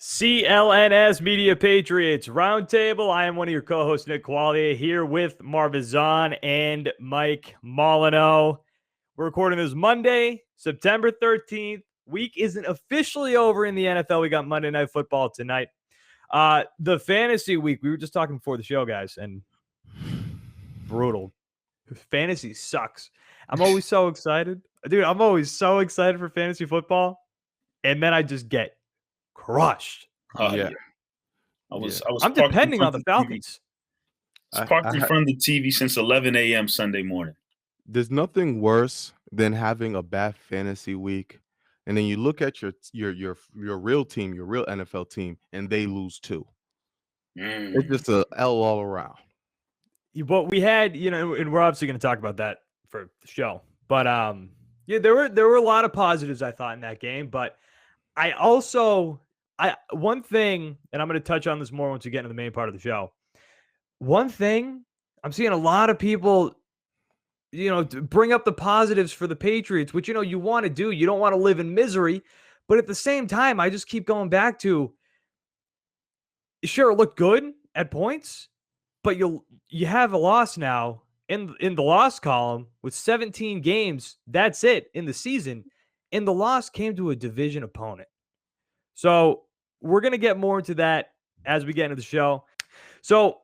CLNS Media Patriots Roundtable. I am one of your co-hosts, Nick Quaglia, here with Marv, Ezhan, and Mike Molyneaux. We're recording this Monday, September 13th. Week isn't officially over in the NFL. We got Monday Night Football tonight. The fantasy week, we were just talking before the show, guys, and brutal. Fantasy sucks. I'm always so excited. Dude, I'm always so excited for fantasy football, and then I just get crushed. Yeah. I'm depending on the Falcons. I was parked in front of the TV since 11 a.m. Sunday morning. There's nothing worse than having a bad fantasy week, and then you look at your real team, your real NFL team, and they lose too. It's just a L all around. But we had, and we're obviously going to talk about that for the show. But there were a lot of positives I thought in that game. But one thing, and I'm going to touch on this more once we get into the main part of the show. One thing, I'm seeing a lot of people, bring up the positives for the Patriots, which, you want to do. You don't want to live in misery. But at the same time, I just keep going back to, sure, it looked good at points, but you have a loss now in the loss column with 17 games. That's it in the season. And the loss came to a division opponent. So we're going to get more into that as we get into the show. So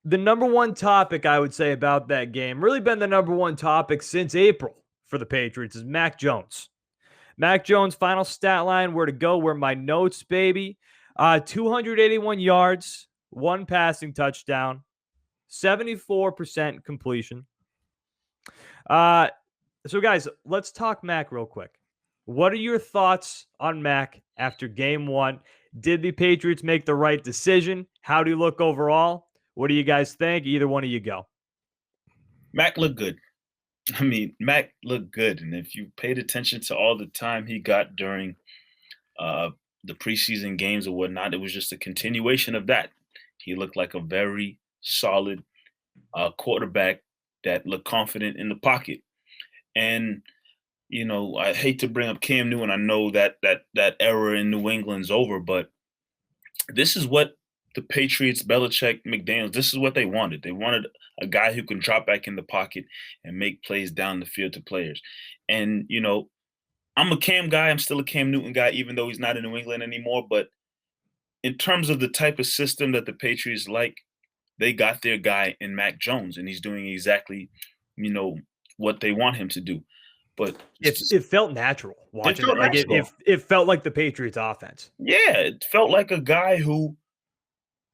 the number one topic I would say about that game, really been the number one topic since April for the Patriots, is Mack Jones. Mack Jones' final stat line, where to go, where my notes, baby. 281 yards, 1 passing touchdown, 74% completion. So guys, let's talk Mack real quick. What are your thoughts on Mack after game one? Did the Patriots make the right decision? How do you look overall? What do you guys think? Either one of you go. Mack looked good. Mack looked good. And if you paid attention to all the time he got during the preseason games or whatnot, it was just a continuation of that. He looked like a very solid quarterback that looked confident in the pocket. And I hate to bring up Cam Newton. I know that era in New England's over, but this is what the Patriots, Belichick, McDaniels, this is what they wanted. They wanted a guy who can drop back in the pocket and make plays down the field to players. And, I'm a Cam guy. I'm still a Cam Newton guy, even though he's not in New England anymore. But in terms of the type of system that the Patriots like, they got their guy in Mack Jones, and he's doing exactly, what they want him to do. But it felt natural watching it. It felt like the Patriots offense. Yeah, it felt like a guy who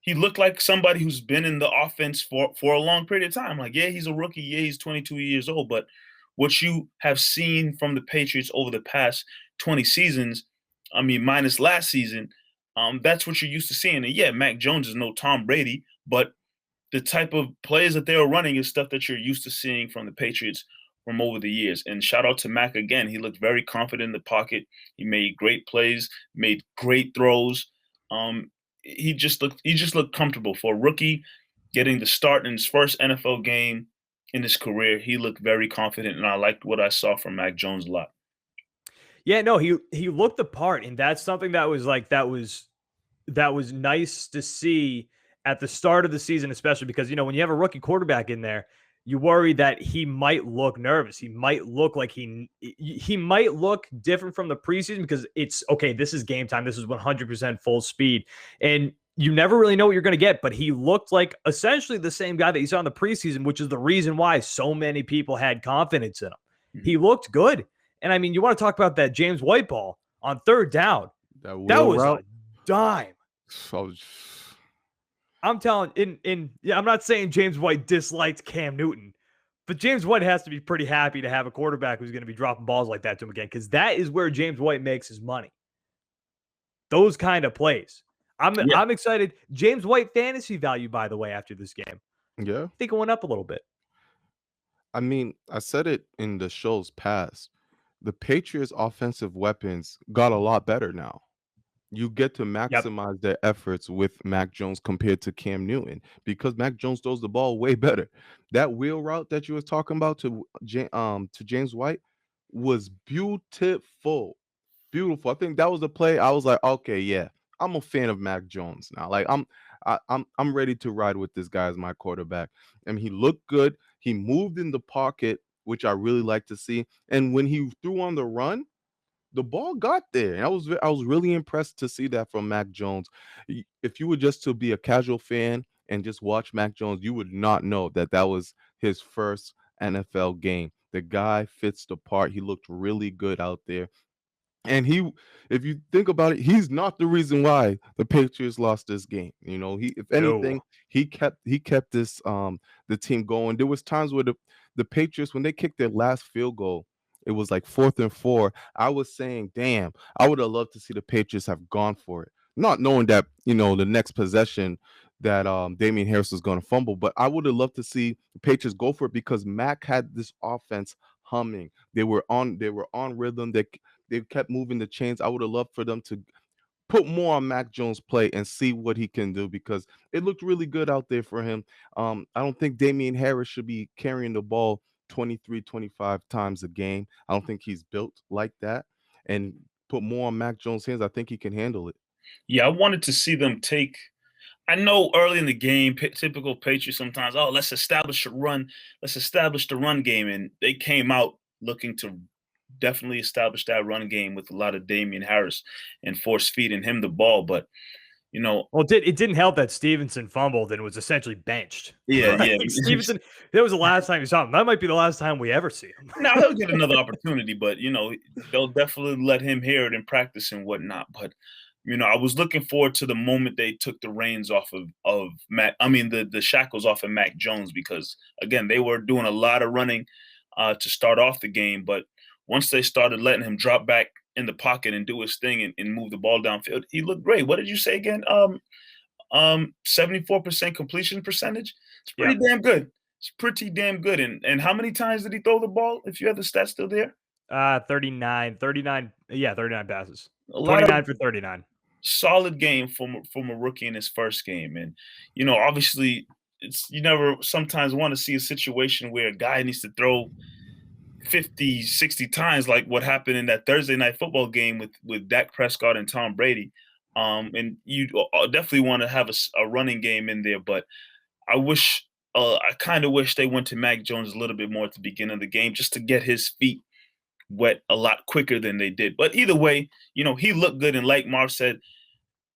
he looked like somebody who's been in the offense for a long period of time. Like, yeah, he's a rookie. Yeah, he's 22 years old. But what you have seen from the Patriots over the past 20 seasons, minus last season, that's what you're used to seeing. And yeah, Mack Jones is no Tom Brady, but the type of plays that they were running is stuff that you're used to seeing from the Patriots from over the years. And shout out to Mack again. He looked very confident in the pocket. He made great plays, made great throws. He just looked comfortable for a rookie getting the start in his first NFL game in his career. He looked very confident, and I liked what I saw from Mack Jones a lot. Yeah, no, he looked the part, and that's something that was nice to see at the start of the season, especially because when you have a rookie quarterback in there, you worry that he might look nervous. He might look like he might look different from the preseason because it's okay. This is game time. This is 100% full speed, and you never really know what you're going to get. But he looked like essentially the same guy that you saw in the preseason, which is the reason why so many people had confidence in him. Mm-hmm. He looked good, and you want to talk about that James White ball on third down? That was a dime. I'm telling, I'm not saying James White disliked Cam Newton, but James White has to be pretty happy to have a quarterback who's going to be dropping balls like that to him again, because that is where James White makes his money. Those kind of plays. I'm excited. James White fantasy value, by the way, after this game. Yeah. I think it went up a little bit. I said it in the shows past. The Patriots' offensive weapons got a lot better now. You get to maximize their efforts with Mack Jones compared to Cam Newton because Mack Jones throws the ball way better. That wheel route that you were talking about to James White was beautiful. I think that was the play. I was like, okay, yeah, I'm a fan of Mac Jones now. Like I'm ready to ride with this guy as my quarterback. And he looked good. He moved in the pocket, which I really like to see. And when he threw on the run, the ball got there. And I was really impressed to see that from Mac Jones. If you were just to be a casual fan and just watch Mac Jones, you would not know that that was his first NFL game. The guy fits the part. He looked really good out there. And if you think about it, he's not the reason why the Patriots lost this game. If anything, No. he kept this the team going. There was times where the Patriots, when they kicked their last field goal, it was like 4th and 4. I was saying, damn, I would have loved to see the Patriots have gone for it. Not knowing that, the next possession that Damien Harris was going to fumble, but I would have loved to see the Patriots go for it because Mac had this offense humming. They were on rhythm. They kept moving the chains. I would have loved for them to put more on Mac Jones' play and see what he can do because it looked really good out there for him. I don't think Damien Harris should be carrying the ball 23, 25 times a game. I don't think he's built like that. And put more on Mac Jones' hands. I think he can handle it. Yeah, I wanted to see them take. I know early in the game, typical Patriots sometimes, oh, let's establish a run. Let's establish the run game. And they came out looking to definitely establish that run game with a lot of Damien Harris and force feeding him the ball. But, Well, it didn't help that Stevenson fumbled and was essentially benched. Yeah, right? yeah. Stevenson, that was the last time you saw him. That might be the last time we ever see him. Now he'll get another opportunity, but they'll definitely let him hear it in practice and whatnot. But I was looking forward to the moment they took the reins off of Mac. I mean, the shackles off of Mac Jones because again they were doing a lot of running to start off the game, but once they started letting him drop back in the pocket and do his thing and move the ball downfield, he looked great. What did you say again? 74% completion percentage. It's pretty damn good. It's pretty damn good. And how many times did he throw the ball? If you have the stats still there, 39. Yeah, 39 passes. a lot 29 of for 39. solid game from a rookie in his first game. And obviously, you never sometimes want to see a situation where a guy needs to throw 50, 60 times like what happened in that Thursday night football game with Dak Prescott and Tom Brady. And you definitely want to have a running game in there, but I kind of wish they went to Mac Jones a little bit more at the beginning of the game just to get his feet wet a lot quicker than they did. But either way, he looked good. And like Marv said,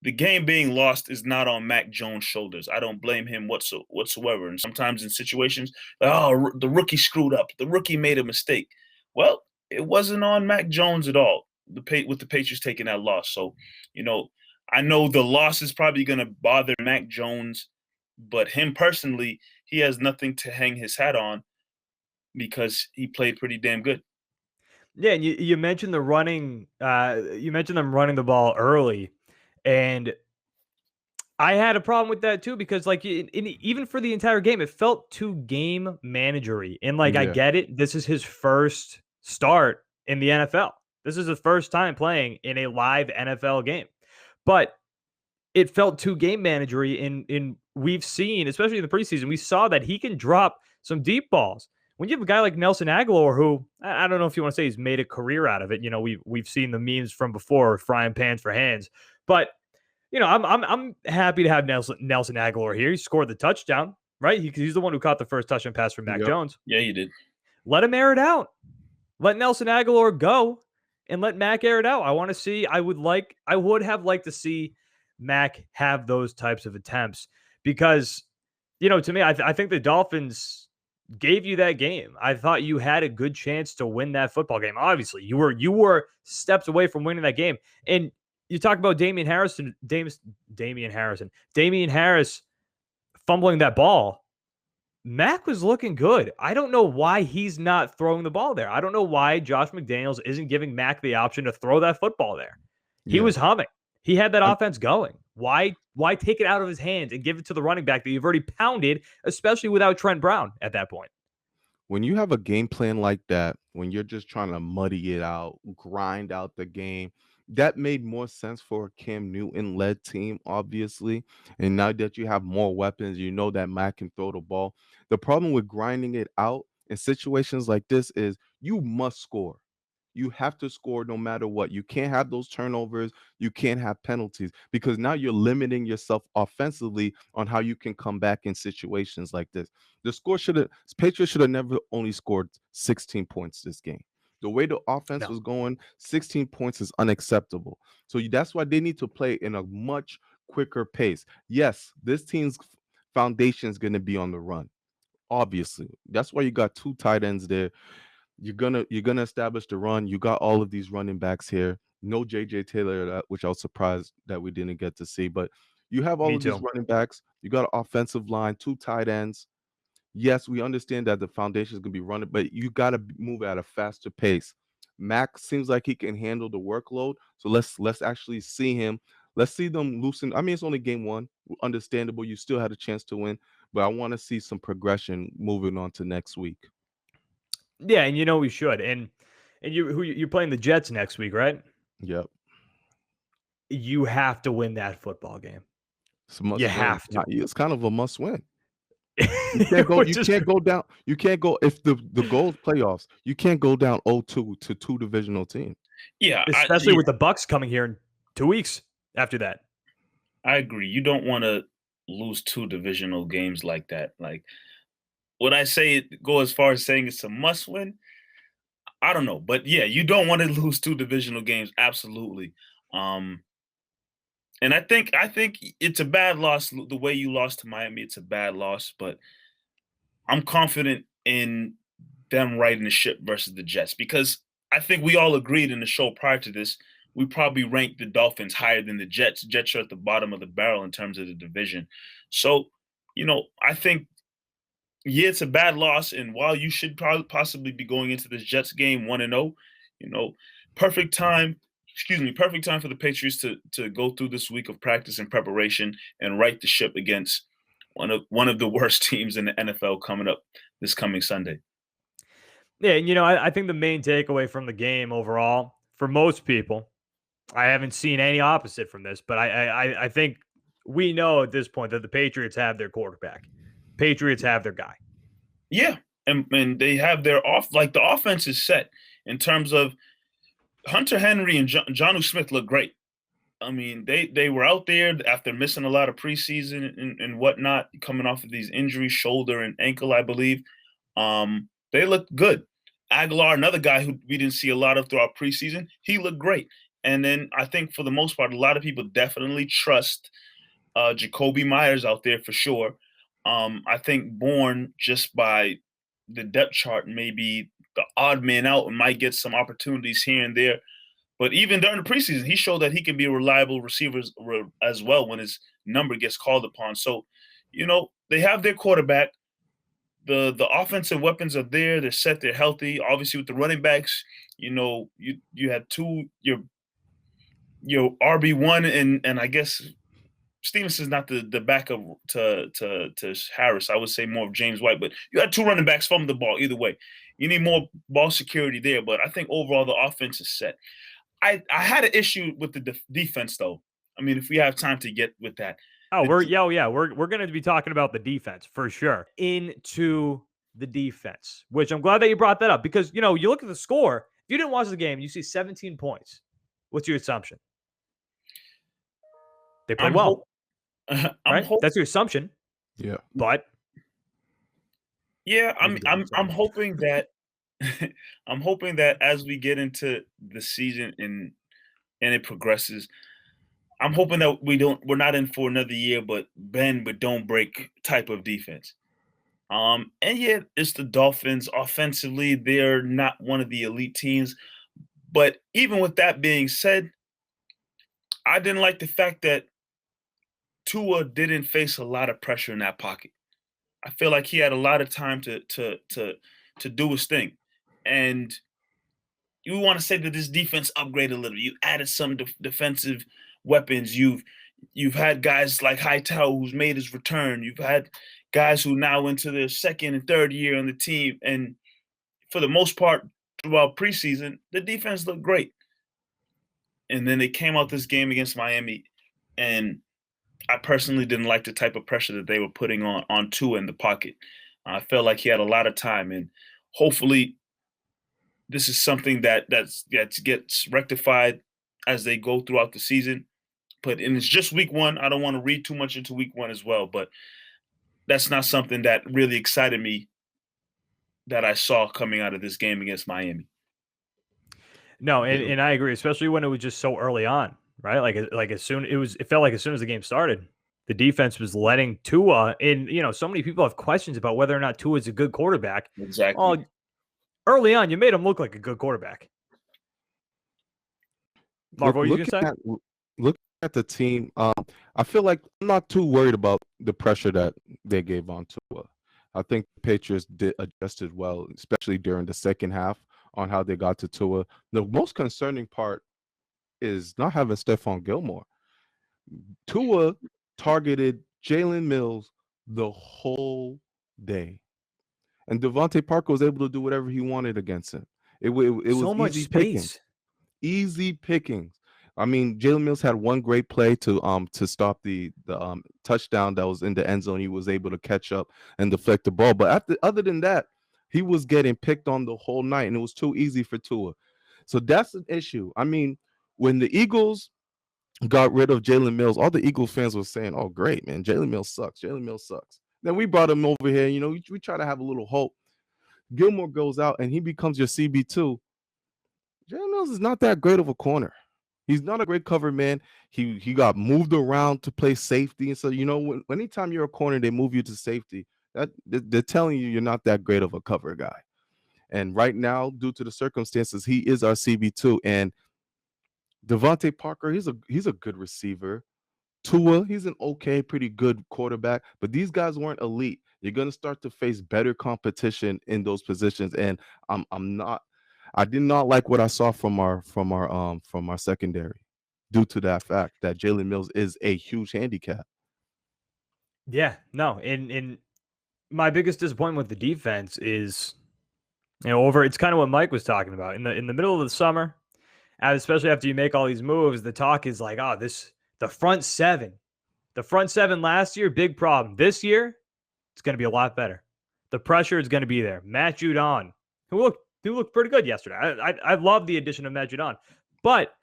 the game being lost is not on Mac Jones' shoulders. I don't blame him whatsoever. And sometimes in situations, the rookie screwed up. The rookie made a mistake. Well, it wasn't on Mac Jones at all. With the Patriots taking that loss. So, I know the loss is probably going to bother Mac Jones, but him personally, he has nothing to hang his hat on because he played pretty damn good. Yeah, and you mentioned the running. You mentioned them running the ball early, and I had a problem with that too because, like, even for the entire game, it felt too game managery. And like, I Yeah. get it. This is his first start in the NFL. This is his first time playing in a live NFL game, but it felt too game managery. In we've seen, especially in the preseason, we saw that he can drop some deep balls. When you have a guy like Nelson Aguilar, who I don't know if you want to say he's made a career out of it. We've seen the memes from before, frying pans for hands, but I'm happy to have Nelson Aguilar here. He scored the touchdown, right? He's the one who caught the first touchdown pass from Mac Yep. Jones. Yeah, he did. Let him air it out. Let Nelson Aguilar go and let Mac air it out. I want to see. I would have liked to see Mac have those types of attempts because, to me, I think the Dolphins gave you that game. I thought you had a good chance to win that football game. Obviously, you were steps away from winning that game. And you talk about Damien Harris fumbling that ball. Mac was looking good. I don't know why he's not throwing the ball there. I don't know why Josh McDaniels isn't giving Mac the option to throw that football there. He Yeah. was humming. He had that offense going. Why take it out of his hands and give it to the running back that you've already pounded, especially without Trent Brown at that point? When you have a game plan like that, when you're just trying to muddy it out, grind out the game, that made more sense for a Cam Newton-led team, obviously. And now that you have more weapons, you know that Mac can throw the ball. The problem with grinding it out in situations like this is you must score. You have to score no matter what. You can't have those turnovers. You can't have penalties, because now you're limiting yourself offensively on how you can come back in situations like this. Patriots should have never only scored 16 points this game. The way the offense No. was going, 16 points is unacceptable. So that's why they need to play in a much quicker pace. Yes, this team's foundation is going to be on the run. Obviously, that's why you got two tight ends there. You're gonna establish the run. You got all of these running backs here. No JJ Taylor, which I was surprised that we didn't get to see. But you have all Me of these too. running backs. You got an offensive line, two tight ends. Yes, we understand that the foundation is gonna be running, but you gotta move at a faster pace. Mac seems like he can handle the workload. So let's actually see him. Let's see them loosen. I mean, it's only game one. Understandable. You still had a chance to win, but I want to see some progression moving on to next week. Yeah, and we should. And you're playing the Jets next week, right? Yep. You have to win that football game. It's a must You win. have to. It's kind of a must win. You can't go. You can't go down. You can't go if the goal is playoffs. You can't go down 0-2 to two divisional teams. Yeah, especially with the Bucks coming here in 2 weeks after that. I agree. You don't want to lose two divisional games like that. Like, would I say go as far as saying it's a must win? I don't know, but yeah, you don't want to lose two divisional games. Absolutely. And I think it's a bad loss. The way you lost to Miami, it's a bad loss. But I'm confident in them righting the ship versus the Jets, because I think we all agreed in the show prior to this, we probably ranked the Dolphins higher than the Jets. Jets are at the bottom of the barrel in terms of the division. So, I think, yeah, it's a bad loss. And while you should probably possibly be going into this Jets game 1-0, perfect time for the Patriots to go through this week of practice and preparation and right the ship against one of the worst teams in the NFL coming up this coming Sunday. Yeah, and I think the main takeaway from the game overall, for most people, I haven't seen any opposite from this, but I think we know at this point that the Patriots have their quarterback. Patriots have their guy. Yeah, and they have their the offense is set in terms of Hunter Henry and Jonnu Smith look great. I mean, they were out there after missing a lot of preseason and whatnot, coming off of these injuries, shoulder and ankle, I believe. They looked good. Aguilar, another guy who we didn't see a lot of throughout preseason, he looked great. And then I think for the most part, a lot of people definitely trust Jacoby Myers out there for sure. I think Bourne, just by the depth chart, maybe the odd man out and might get some opportunities here and there. But even during the preseason, he showed that he can be a reliable receiver as well when his number gets called upon. So, they have their quarterback. The offensive weapons are there. They're set. They're healthy. Obviously, with the running backs, you had your RB1 and I guess Stevenson's not the backup to Harris. I would say more of James White, but you had two running backs from the ball. Either way, you need more ball security there. But I think overall the offense is set. I had an issue with the defense though. I mean, if we have time to get with that. Oh, we're going to be talking about the defense for sure. Into the defense, which I'm glad that you brought that up, because you look at the score. If you didn't watch the game, you see 17 points. What's your assumption? They played well, right? That's your assumption. Yeah, but yeah, I'm hoping that I'm hoping that as we get into the season and it progresses, I'm hoping that we're not in for another year, but bend but don't break type of defense. And yeah, it's the Dolphins. Offensively, they're not one of the elite teams. But even with that being said, I didn't like the fact that Tua didn't face a lot of pressure in that pocket. I feel like he had a lot of time to do his thing. And you want to say that this defense upgraded a little. You added some defensive weapons. You've had guys like Hightower who's made his return. You've had guys who now into their second and third year on the team. And for the most part, throughout preseason, the defense looked great. And then they came out this game against Miami, and I personally didn't like the type of pressure that they were putting on Tua in the pocket. I felt like he had a lot of time, and hopefully this is something that gets rectified as they go throughout the season. And it's just week one. I don't want to read too much into week one as well, but that's not something that really excited me that I saw coming out of this game against Miami. No, and I agree, especially when it was just so early on, right? Like it felt like as soon as the game started, the defense was letting Tua in. So many people have questions about whether or not Tua is a good quarterback. Exactly. Well, early on, you made him look like a good quarterback. Marv, what were you going to say? Look at the team. I feel like I'm not too worried about the pressure that they gave on Tua. I think the Patriots adjusted well, especially during the second half, on how they got to Tua. The most concerning part is not having Stephon Gilmore. Tua targeted Jalen Mills the whole day, and Devontae Parker was able to do whatever he wanted against him. It was so much easy space. pickings. Easy pickings. I mean, Jalen Mills had one great play to stop the touchdown that was in the end zone. He was able to catch up and deflect the ball. But other than that, he was getting picked on the whole night, and it was too easy for Tua. So that's an issue. I mean, when the Eagles got rid of Jalen Mills, all the Eagles fans were saying, "Oh, great, man, Jalen Mills sucks. Jalen Mills sucks." Then we brought him over here. We try to have a little hope. Gilmore goes out, and he becomes your CB2. Jalen Mills is not that great of a corner. He's not a great cover man. He got moved around to play safety, and so anytime you're a corner, they move you to safety. That they're telling you're not that great of a cover guy. And right now, due to the circumstances, he is our CB2. And Devontae Parker, he's a good receiver. Tua, he's an okay, pretty good quarterback, but these guys weren't elite. You're gonna start to face better competition in those positions, and I did not like what I saw from our secondary, due to that fact that Jalen Mills is a huge handicap. Yeah, no, and my biggest disappointment with the defense is, it's kind of what Mike was talking about in the middle of the summer, and especially after you make all these moves. The talk is like, the front seven last year, big problem. This year, it's going to be a lot better. The pressure is going to be there. Matt Judon, who looked pretty good yesterday. I love the addition of Matt Judon, but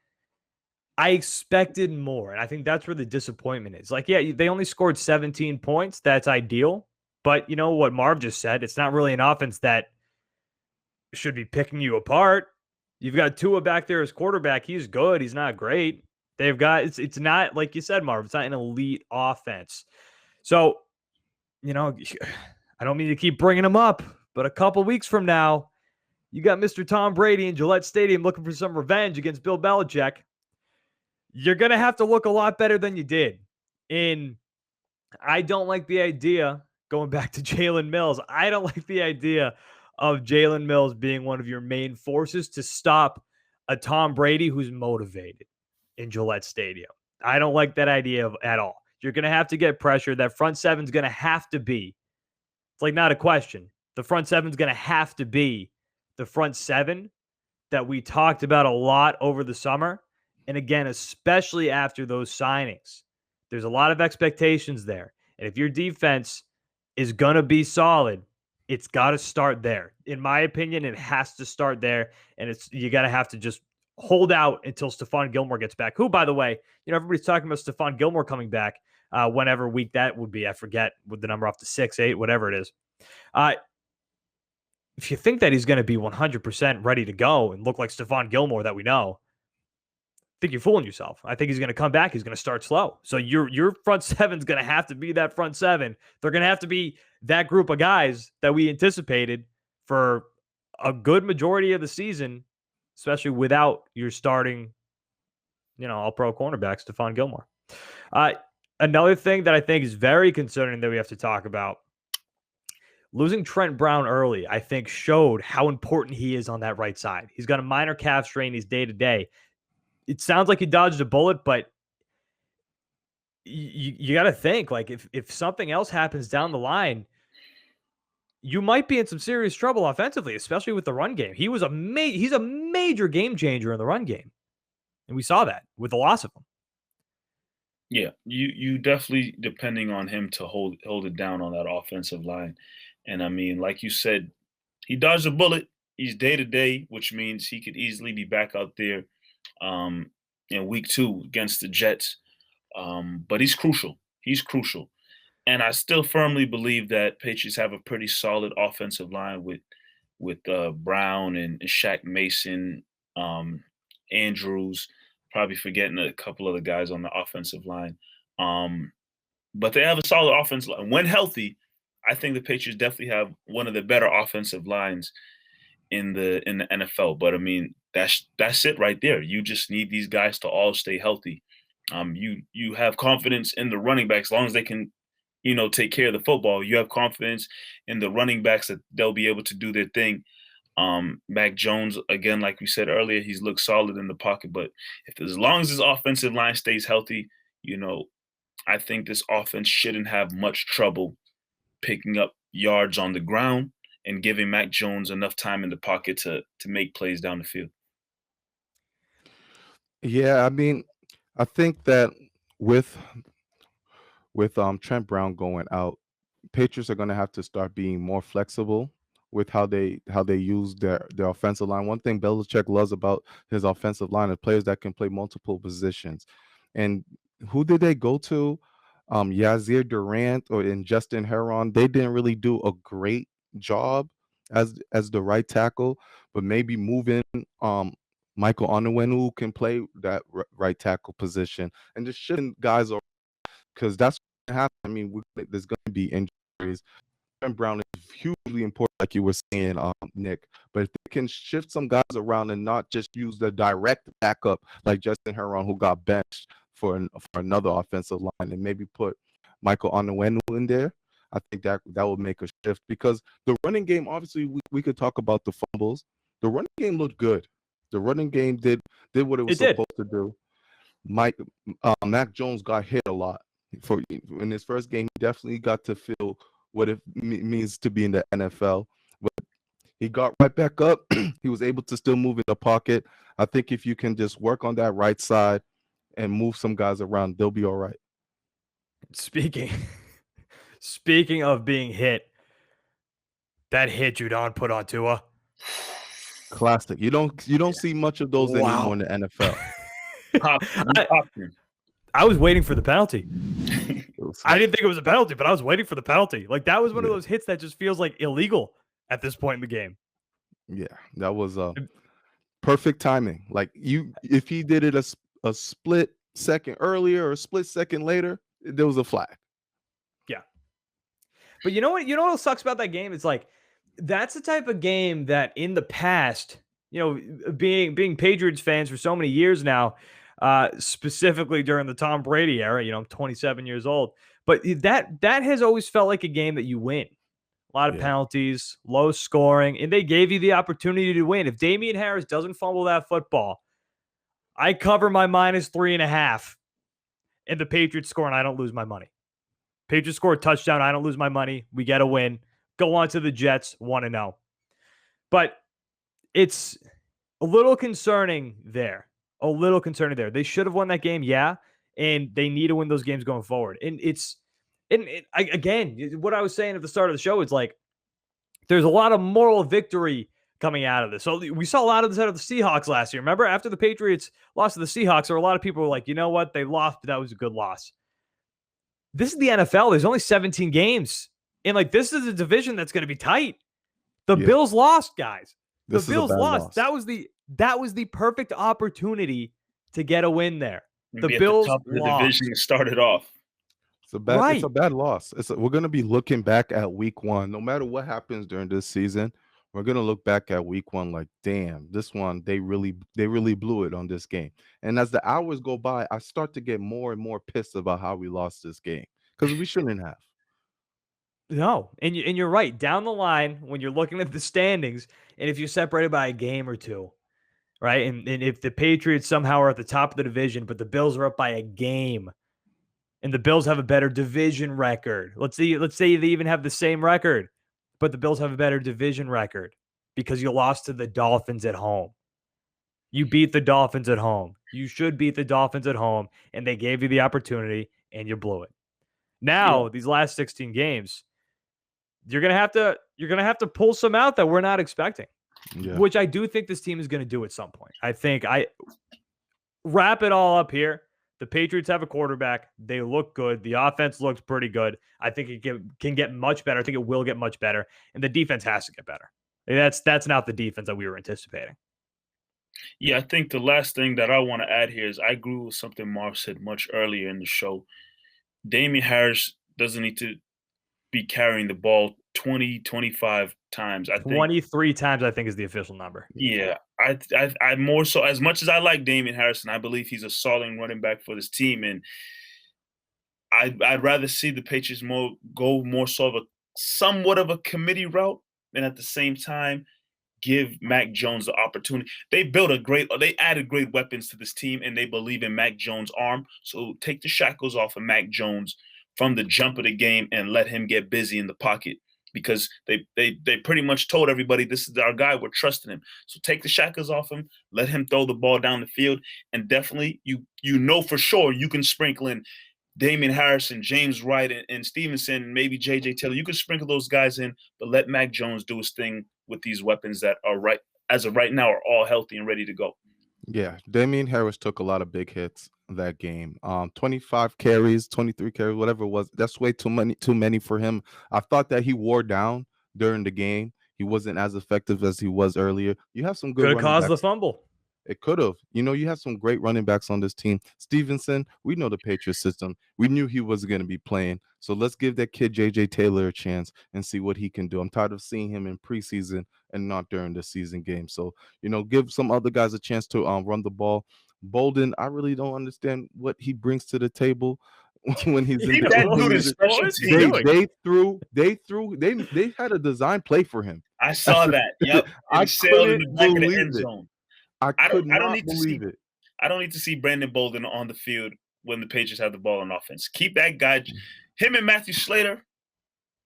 I expected more, and I think that's where the disappointment is. Like, yeah, they only scored 17 points. That's ideal, but you know what Marv just said? It's not really an offense that should be picking you apart. You've got Tua back there as quarterback. He's good. He's not great. They've got it's not like you said, Marv. It's not an elite offense. So, I don't mean to keep bringing him up, but a couple weeks from now, you got Mr. Tom Brady in Gillette Stadium looking for some revenge against Bill Belichick. You're going to have to look a lot better than you did. And I don't like the idea, going back to Jalen Mills, I don't like the idea of Jalen Mills being one of your main forces to stop a Tom Brady who's motivated in Gillette Stadium. I don't like that idea at all. You're going to have to get pressure. That front seven's going to have to be, it's like not a question. The front seven's going to have to be the front seven that we talked about a lot over the summer. And again, especially after those signings, there's a lot of expectations there. And if your defense is going to be solid, it's got to start there. In my opinion, it has to start there. And you got to have to just hold out until Stephon Gilmore gets back, who, by the way, everybody's talking about Stephon Gilmore coming back whenever week that would be. I forget with the number off to 6, 8, whatever it is. If you think that he's going to be 100% ready to go and look like Stephon Gilmore that we know, I think you're fooling yourself. I think he's going to come back. He's going to start slow. So your front seven's going to have to be that front seven. They're going to have to be that group of guys that we anticipated for a good majority of the season, especially without your starting, all-pro cornerback, Stephon Gilmore. Another thing that I think is very concerning that we have to talk about, losing Trent Brown early, I think, showed how important he is on that right side. He's got a minor calf strain. He's day-to-day. It sounds like he dodged a bullet, but you got to think, like, if something else happens down the line, you might be in some serious trouble offensively, especially with the run game. He's a major game changer in the run game, and we saw that with the loss of him. Yeah, you definitely depending on him to hold it down on that offensive line. And I mean, like you said, he dodged a bullet. He's day to day, which means he could easily be back out there in week 2 against the Jets. But he's crucial. He's crucial. And I still firmly believe that Patriots have a pretty solid offensive line with Brown and Shaq Mason, Andrews, probably forgetting a couple of the guys on the offensive line. But they have a solid offensive line. When healthy, I think the Patriots definitely have one of the better offensive lines in the NFL. But I mean, that's it right there. You just need these guys to all stay healthy. You have confidence in the running backs as long as they can, take care of the football. You have confidence in the running backs that they'll be able to do their thing. Mack Jones, again, like we said earlier, he's looked solid in the pocket. But as long as this offensive line stays healthy, I think this offense shouldn't have much trouble picking up yards on the ground and giving Mack Jones enough time in the pocket to make plays down the field. Yeah, I mean, I think that with Trent Brown going out, Patriots are going to have to start being more flexible with how they use their offensive line. One thing Belichick loves about his offensive line is players that can play multiple positions. And who did they go to? Yazir Durant and Justin Herron. They didn't really do a great job as the right tackle, but maybe moving Michael Onwenu, who can play that right tackle position, and just shifting guys around, because that's what happens. I mean, there's going to be injuries. Trent Brown is hugely important, like you were saying, Nick. But if they can shift some guys around and not just use the direct backup like Justin Herron, who got benched for another offensive line, and maybe put Michael Onwenu in there, I think that would make a shift. Because the running game, obviously, we could talk about the fumbles. The running game looked good. The running game did what it was supposed to do. Mack Jones got hit a lot. In his first game, he definitely got to feel what it means to be in the NFL. But he got right back up. He was able to still move in the pocket. I think if you can just work on that right side and move some guys around, they'll be all right. Speaking of being hit, that hit Judon put on Tua. Classic. You don't see much of those anymore in the NFL. I was waiting for the penalty. I didn't think it was a penalty, but I was waiting for the penalty. Like, that was one of those hits that just feels like illegal at this point in the game. Yeah, that was perfect timing. Like, if he did it a split second earlier or a split second later, there was a flag. Yeah. But you know what? You know what sucks about that game? It's like, that's the type of game that in the past, being Patriots fans for so many years now, specifically during the Tom Brady era, I'm 27 years old, but that has always felt like a game that you win. A lot of penalties, low scoring, and they gave you the opportunity to win. If Damien Harris doesn't fumble that football, I cover my -3.5, and the Patriots score, and I don't lose my money. Patriots score a touchdown, I don't lose my money. We get a win. Go on to the Jets, 1-0. But it's a little concerning there. They should have won that game, and they need to win those games going forward. And again, what I was saying at the start of the show, it's like there's a lot of moral victory coming out of this. So we saw a lot of this out of the Seahawks last year. Remember, after the Patriots lost to the Seahawks, there were a lot of people who were like, you know what? They lost, but that was a good loss. This is the NFL. There's only 17 games. And like, this is a division that's going to be tight. The Bills lost, guys. The Bills lost. That was the perfect opportunity to get a win there. The Bills lost. The division started off. It's a bad loss. We're going to be looking back at week 1. No matter what happens during this season, we're going to look back at week 1 like, damn, this one, they really blew it on this game. And as the hours go by, I start to get more and more pissed about how we lost this game, because we shouldn't have. No, and you're right. Down the line, when you're looking at the standings, and if you're separated by a game or two, right, and if the Patriots somehow are at the top of the division, but the Bills are up by a game, and the Bills have a better division record. Let's say they even have the same record, but the Bills have a better division record because you lost to the Dolphins at home. You beat the Dolphins at home. You should beat the Dolphins at home, and they gave you the opportunity, and you blew it. Now, these last 16 games, you're gonna have to pull some out that we're not expecting. which I do think this team is going to do at some point. I think I wrap it all up here. The Patriots have a quarterback. They look good. The offense looks pretty good. I think it can get much better. I think it will get much better. And the defense has to get better. That's not the defense that we were anticipating. Yeah, I think the last thing that I want to add here is I agree with something Marv said much earlier in the show. Damien Harris doesn't need to be carrying the ball 20, 25 times. 23 times, I think, is the official number. Yeah, I more so, as much as I like Damien Harris, and I believe he's a solid running back for this team, and I'd rather see the Patriots go more so of somewhat of a committee route, and at the same time give Mack Jones the opportunity. They added great weapons to this team, and they believe in Mack Jones' arm. So take the shackles off of Mack Jones from the jump of the game and let him get busy in the pocket, because they pretty much told everybody, this is our guy, we're trusting him. So take the shackles off him, let him throw the ball down the field, and definitely you know for sure you can sprinkle in Damien Harris and James Wright and Stevenson and maybe J.J. Taylor. You can sprinkle those guys in, but let Mack Jones do his thing with these weapons that are as of right now are all healthy and ready to go. Yeah, Damien Harris took a lot of big hits that game. 25 carries, 23 carries, whatever it was. That's way too many for him. I thought that he wore down during the game. He wasn't as effective as he was earlier. You have some good. Could have caused the fumble. It could have. You have some great running backs on this team. Stevenson, we know the Patriots system. We knew he was going to be playing. So let's give that kid J.J. Taylor a chance and see what he can do. I'm tired of seeing him in preseason and not during the season game. So, give some other guys a chance to run the ball. Bolden, I really don't understand what he brings to the table when he's in the they had a design play for him. I saw that. Yep. I sailed in the back of the end zone. I don't believe it. I don't need to see Brandon Bolden on the field when the Patriots have the ball on offense. Keep that guy, him and Matthew Slater,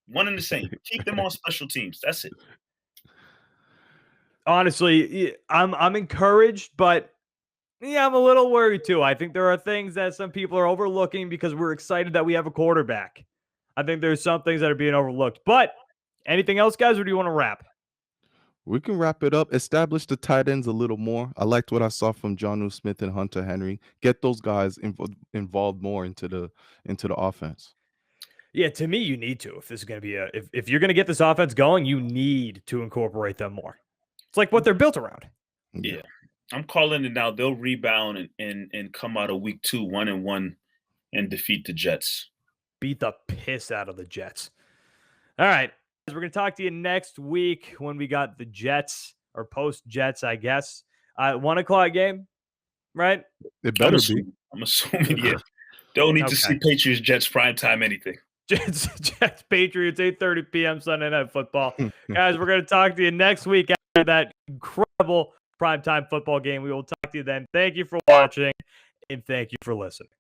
one and the same. Keep them on special teams. That's it. Honestly, I'm encouraged, but yeah, I'm a little worried too. I think there are things that some people are overlooking because we're excited that we have a quarterback. I think there's some things that are being overlooked. But anything else, guys, or do you want to wrap? We can wrap it up. Establish the tight ends a little more. I liked what I saw from Jonnu Smith and Hunter Henry. Get those guys involved more into the offense. Yeah, to me, you need to. If this is going to be if you're going to get this offense going, you need to incorporate them more. It's like what they're built around. Yeah, I'm calling it now. They'll rebound and come out of week 2 1-1 and defeat the Jets. Beat the piss out of the Jets. All right. We're going to talk to you next week when we got the Jets, or post-Jets, I guess. 1 o'clock game, right? It better be. I'm assuming, yeah. Don't need to see Patriots, Jets, primetime anything. Jets, Patriots, 8:30 p.m. Sunday Night Football. Guys, we're going to talk to you next week after that incredible primetime football game. We will talk to you then. Thank you for watching, and thank you for listening.